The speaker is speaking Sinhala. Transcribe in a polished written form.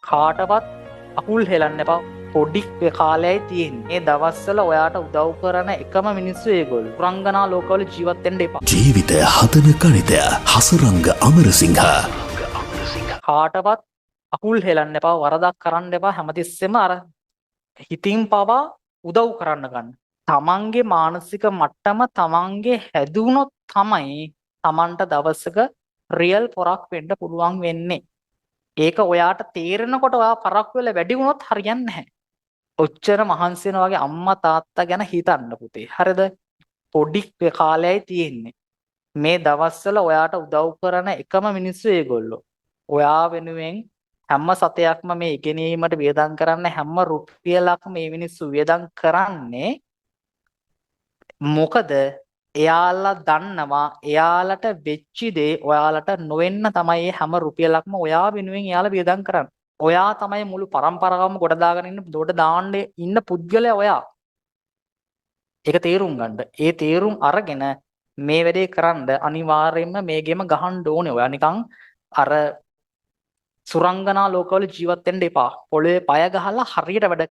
කාටවත් අකුල් හෙලන්න එපා. පොඩි කාලයයි තියෙන්නේ. මේ දවස්වල ඔයාට උදව් කරන එකම මිනිස්සු ඒගොල්ලෝ. පුරංගනා ලෝකවල ජීවත් වෙන්න එපා. ජීවිතය හදන ගණිතය හසරංග අමරසිංහ. කාටවත් අකුල් හෙලන්න එපා. වරදක් කරන්න එපා. හැමතිස්සෙම අර හිතින් පවා උදව් කරන්න ගන්න. තමන්ගේ මානසික මට්ටම තමන්ගේ හැදුනොත් තමයි තමන්ට දවසක රියල් පොරක් වෙන්න පුළුවන් වෙන්නේ. ඒක ඔයාට තේරෙනකොට ඔයා පරක් වෙලා වැඩි වුණොත් හරියන්නේ නැහැ. ඔච්චර මහන්සි වෙන වගේ අම්මා තාත්තා ගැන හිතන්න පුතේ. හරිද? පොඩි කාලයයි තියෙන්නේ. මේ දවස්වල ඔයාට උදව් කරන එකම මිනිස්සු ඒගොල්ලෝ. ඔයා වෙනුවෙන් හැම සතයක්ම මේ ඉගෙනීමට වියදම් කරන්න හැම රුපියලක්ම මේ මිනිස්සු වියදම් කරන්නේ මොකද එයාලා දන්නවා එයාලට වෙච්ච දේ ඔයාලට නොවෙන්න තමයි හැම රුපියලක්ම ඔයා වෙනුවෙන් එයාලා වියදම් කරන්නේ. ඔයා තමයි මුළු පරම්පරාවම ගොඩ දාගෙන ඉන්න පුද්ගලයා ඔයා. ඒක තේරුම් ගන්න. ඒ තේරුම් අරගෙන මේ වැඩේ කරන්න අනිවාර්යයෙන්ම මේ ගේම ගහන්න ඕනේ. ඔයා නිකන් අර සුරංගනා ලෝකවල ජීවත් වෙන්න එපා. පොළවේ පය ගහලා හරියට වැඩ